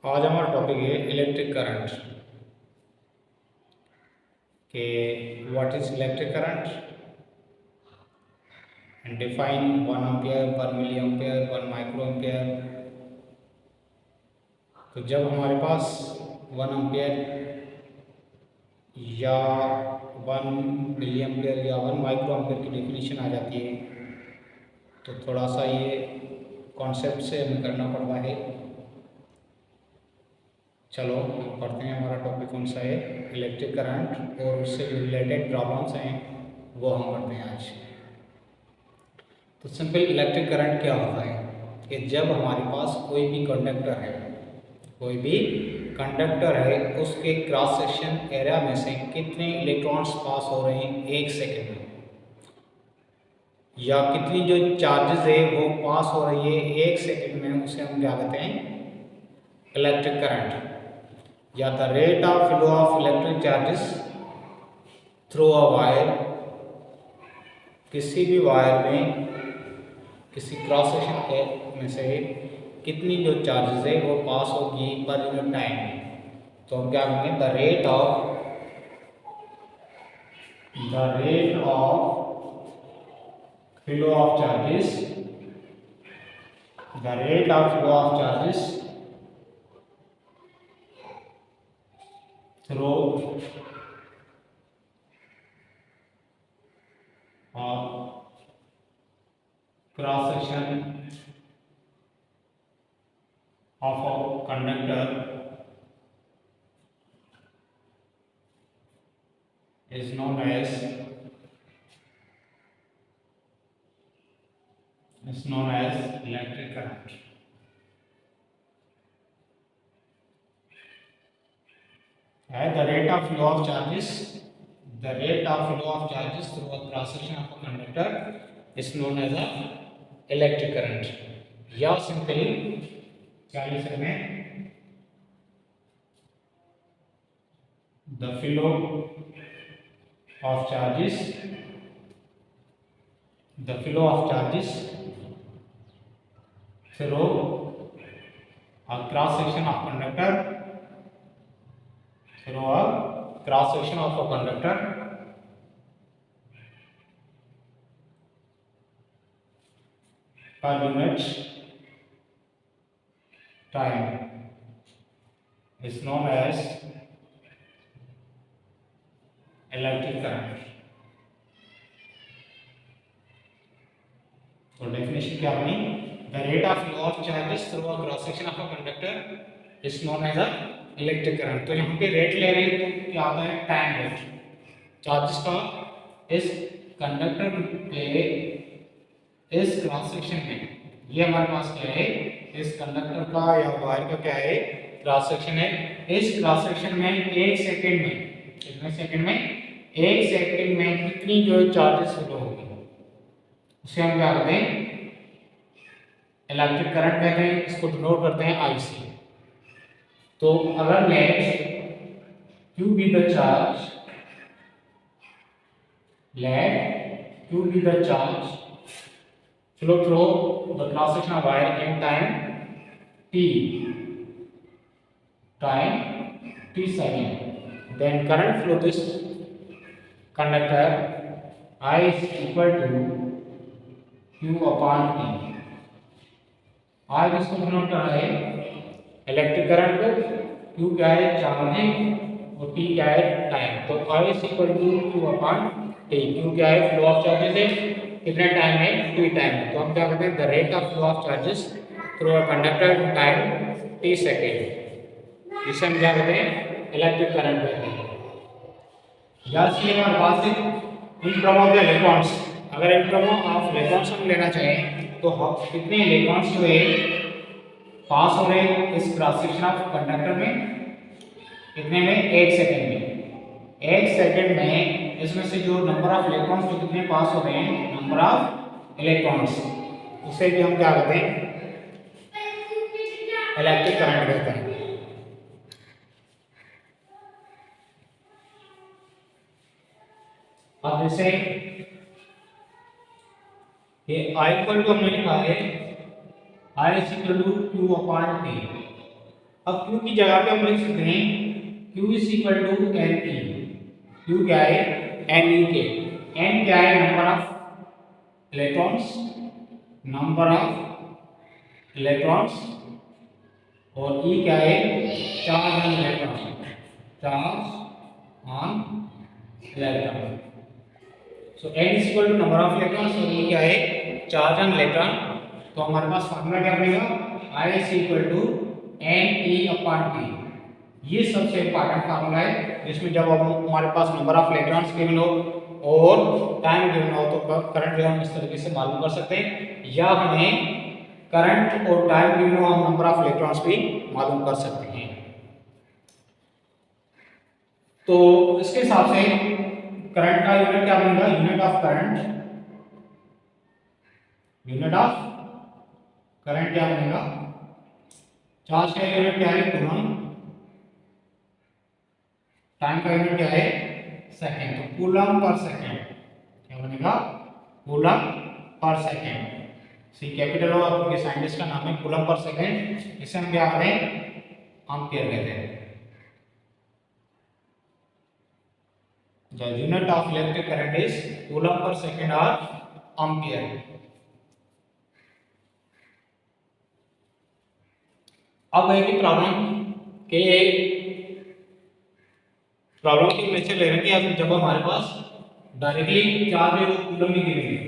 आज हमारा टॉपिक है इलेक्ट्रिक करंट के what is electric current and define 1 ampere 1 milli ampere 1 micro ampere. तो जब हमारे पास 1 एम्पियर या 1 मिली एम्पियर या 1 माइक्रो एम्पियर की डेफिनेशन आ जाती है तो थोड़ा सा ये कॉन्सेप्ट से हमें करना पड़ता है। चलो हम पढ़ते हैं, हमारा टॉपिक कौन सा है, इलेक्ट्रिक करंट, और उससे जो रिलेटेड प्रॉब्लम्स हैं वो हम पढ़ते हैं आज। तो सिंपल इलेक्ट्रिक करंट क्या होता है कि जब हमारे पास कोई भी कंडक्टर है उसके क्रॉस सेक्शन एरिया में से कितने इलेक्ट्रॉन्स पास हो रहे हैं एक सेकेंड में, या कितनी जो चार्जेस है वो पास हो रही है एक सेकेंड में, उसे हम क्या कहते हैं, इलेक्ट्रिक करंट। या the rate of flow of electric charges through a wire, किसी भी वायर में किसी क्रॉस सेक्शन में से कितनी जो चार्जेस है वो पास होगी पर यूनिट टाइम में। तो हम क्या कहेंगे, the rate of flow of charges, the rate of flow of charges through cross section of a conductor is known as electric current। The rate of flow of charges through a cross section of a conductor is known as a electric current। या simply क्या लिख सकते हैं, the flow of charges through a cross section of conductor per unit time is known as electric current। तो definition क्या बनी, the rate of flow of charges through a cross section of a conductor is known as a electric current. तो यहाँ पे rate ले रहे हैं तो क्या आता है, टाइम रेट चार्जेस का इस कंडक्टर पे इस क्रॉस सेक्शन में। ये हमारे पास क्या है, इस कंडक्टर का या वायर का क्या है, क्रॉस सेक्शन है। इस क्रॉस सेक्शन में एक सेकंड में कितनी जो चार्जेस फ्लो होगी उसे हम क्या कहते हैं, इलेक्ट्रिक करंट कहते हैं। इसको डिनोट करते हैं आई से। तो अगर let Q be the charge flow through the cross section of wire in time t second, then current flow this conductor I is equal to Q upon T। आज इसको डिनोट कर रहा है इलेक्ट्रिक करंट को, Q क्या है, charging, और T क्या है, टाइम। तो I is equal to Q upon T। Q क्या है, फ्लो ऑफ चार्जेस है, कितने टाइम है, T टाइम। तो हम क्या कहते हैं, the rate of flow of charges through a conductor time T second, जिसे हम क्या कहते हैं, इलेक्ट्रिक करंट कहते हैं। या सी हमारे पास है इलेक्ट्रॉन ऑफ द इलेक्ट्रॉन्स। अगर इलेक्ट्रॉन ऑफ इलेक्ट्रॉन्स हम लेना चाहें तो हम कितने इलेक्ट्रॉन्स जो है पास हो रहे हैं इस क्रॉस सेक्शन ऑफ कंडक्टर में, कितने में, एक सेकंड में। एक सेकंड में इसमें से जो नंबर ऑफ इलेक्ट्रॉन्स जो कितने पास हो रहे हैं, नंबर ऑफ इलेक्ट्रॉन्स, उसे भी हम क्या कहते हैं, इलेक्ट्रिक करंट कहते हैं। अब जैसे ये I इक्वल टू हमने लिखा है I is equal to Q upon T। अब Q की जगह पे हम लिख सकते हैं Q is equal to N E. Q क्या है, एन ई के। एन क्या है, number of electrons, number of electrons, और ई क्या है, charge on electron, charge on electron. So N is equal to number of electrons और E क्या है, चार्ज ऑन इलेक्ट्रॉन। तो हमारे पास फार्मूला क्या बनेगा, I is equal to N e upon t. ये सबसे इंपॉर्टेंट फार्मूला है जिसमें जब हमारे पास नंबर ऑफ इलेक्ट्रॉन्स गिवन हो और टाइम गिवन हो तो करंट जो हम इस तरीके से मालूम कर सकते हैं, या हमें करंट और टाइम गिवन हो हम नंबर ऑफ इलेक्ट्रॉन्स भी मालूम कर सकते हैं। तो इसके हिसाब से करंट का यूनिट क्या बनेगा, unit of current, unit of current क्या बनेगा, चार्ज का यूनिट क्या है, कूलम, टाइम का यूनिट क्या है, सेकंड। तो कूलम पर सेकंड क्या बनेगा, कूलम पर सेकंड। सी कैपिटल हो क्योंकि साइंटिस्ट का नाम है, कूलम पर सेकंड। इसे हम क्या कहते हैं, एम्पियर कहते हैं। The unit of electric current is coulomb per second or ampere. अब है कि प्रॉब्लम के नेचर ले रहे हैं कि जब हमारे पास डायरेक्टली चार्ज है वो कूलम में गिरे हैं,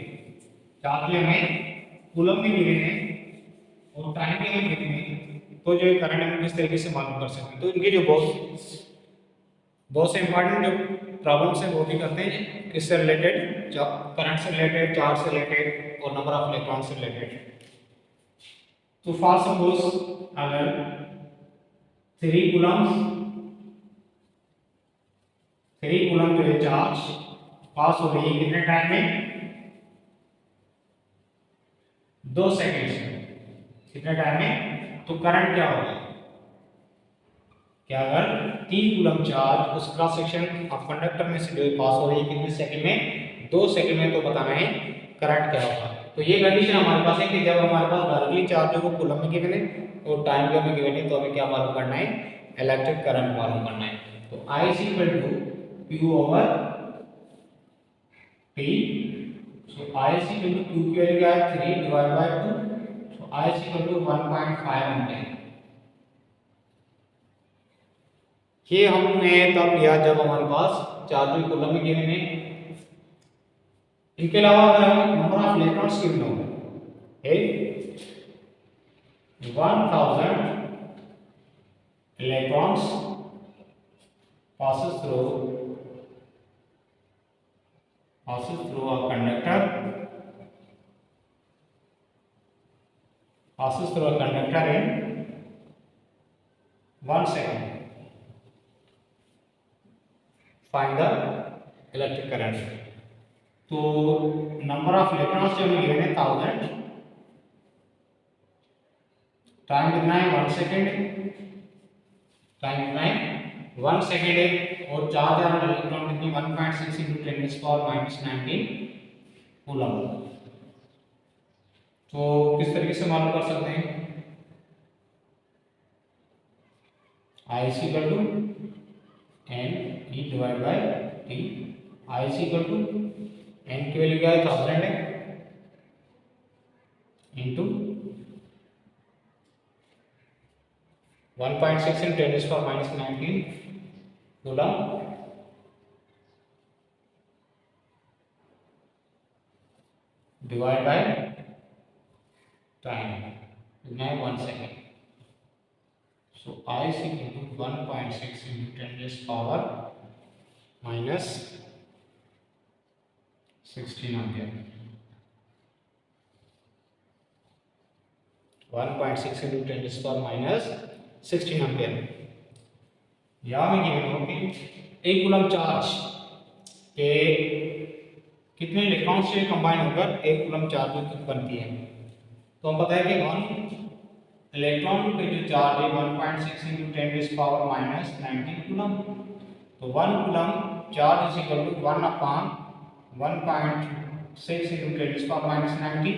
चार्ज हमें कूलम में गिरे हैं और टाइम में गिरे हैं, तो जो करंट हम किस तरीके से मालूम कर सकते हैं। तो इनके जो बहुत से इंपॉर्टेंट जो प्रॉब्लम्स हैं वो भी करते हैं, किससे रिलेटेड, करंट से रिलेटेड, चार्ज से रिलेटेड और नंबर ऑफ इलेक्ट्रॉन से रिलेटेड। तो फॉर सपोज अगर 3 कूलम जो है चार्ज पास हो रही है कितने टाइम में, 2 सेकेंड में, कितने टाइम में, तो करंट क्या होगा, क्या अगर 3 कूलम चार्ज उस क्रॉस सेक्शन ऑफ कंडक्टर में से जो पास हो रही है कितने सेकंड में, 2 सेकंड में, तो बताना है करंट क्या होगा। तो ये कंडीशन हमारे पास है कि जब हमारे पास डायरेक्टली चार्ज जो वो कूलम में गिवन है और टाइम जो हमें गिवन है, तो हमें क्या मालूम करना है, इलेक्ट्रिक करंट मालूम करना है। तो I is equal to Q over T। So I is equal to Q की वैल्यू क्या है, 3 divide by 2। So I is equal to 1.5 ampere. ये हमने तब लिया जब हमारे पास चार्ज कूलम में गिवन है। इनके अलावा अगर हम नंबर ऑफ इलेक्ट्रॉन्स गिवन हो, 1000 electrons passes through a conductor, in 1 second. Find the electric current. तो नंबर ऑफ इलेक्ट्रॉन्स जो हमें गिवन है 1000, टाइम कितना है 1 सेकेंड, टाइम कितना है 1 सेकेंड है, और चार्ज ऑन इलेक्ट्रॉन कितनी 1.6 × 10⁻⁻19 कूलम। तो किस तरीके से मालूम कर सकते हैं, I is equal to n e divide by t। I is equal to n की वैल्यू क्या है 1000 है, into 1.6 × 10⁻⁻19 coulomb divide by time कितना है 1 second. So I is equal to 1.6 × 10⁻⁻16 ampere. 1.6 × 10⁻⁻16 ampere. यहाँ में गिवन हो कि 1 कूलम चार्ज के कितने इलेक्ट्रॉन्स से कंबाइन होकर 1 कूलम चार्ज बनती है। तो हम बताएं कि 1 इलेक्ट्रॉन पे जो चार्ज है 1.6 × 10⁻⁻19 कूलम। तो 1 coulomb charge is equal to 1/1.6 × 10⁻⁻19।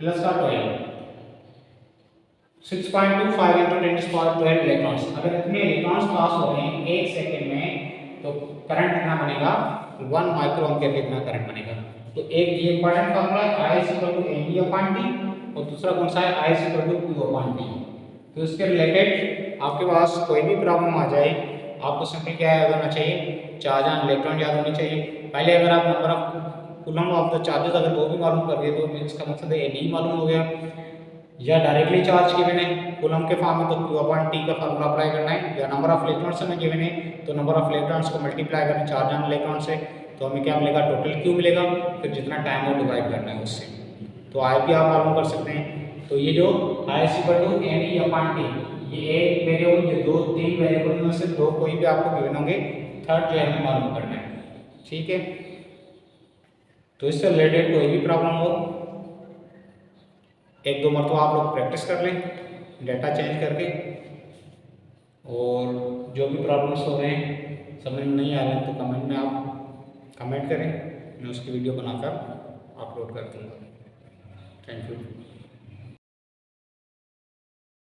Plus का 12 6.25 into 10⁻12 इलेक्ट्रॉन्स। अगर इतने इलेक्ट्रॉन्स पास हो रहे हैं 1 सेकंड में तो करंट कितना बनेगा 1 माइक्रो एम्पीयर कितना करंट बनेगा। तो एक ये इंपॉर्टेंट फार्मूला है I = mv/t और दूसरा कौन सा है I = q/t। तो इसके रिलेटेड आपके पास कोई भी प्रॉब्लम आ जाए आपको सिंपल क्या याद होना चाहिए, चार्ज ऑन इलेक्ट्रॉन याद होनी चाहिए। पहले अगर आप number of coulomb of the charges अगर वो भी मालूम कर दिए तो इसका मतलब है नहीं मालूम हो गया, या डायरेक्टली चार्ज गिवन है कूलम के फॉर्म में तो q/t का फार्मूला अप्लाई करना है, या नंबर ऑफ इलेक्ट्रॉन्स हमें गिवन है तो नंबर ऑफ इलेक्ट्रॉन्स को मल्टीप्लाई करना चार्ज ऑन इलेक्ट्रॉन से, तो हमें क्या मिलेगा टोटल q मिलेगा, फिर जितना टाइम वो डिवाइड करना है उससे। तो I भी आप मालूम कर सकते हैं। तो ये जो I = mv/t ये एक वेरिएबल, ये दो तीन वेरिएबल में से दो कोई भी आपको गिवन होंगे, थर्ड जो है हमें मालूम करना है। ठीक है, तो इससे रिलेटेड कोई भी प्रॉब्लम हो एक दो मरतबा आप लोग प्रैक्टिस कर लें डेटा चेंज करके, और जो भी प्रॉब्लम्स हो रहे हैं समझ में नहीं आ रहे हैं तो कमेंट में आप कमेंट करें, मैं उसकी वीडियो बनाकर अपलोड कर दूँगा। Thank you.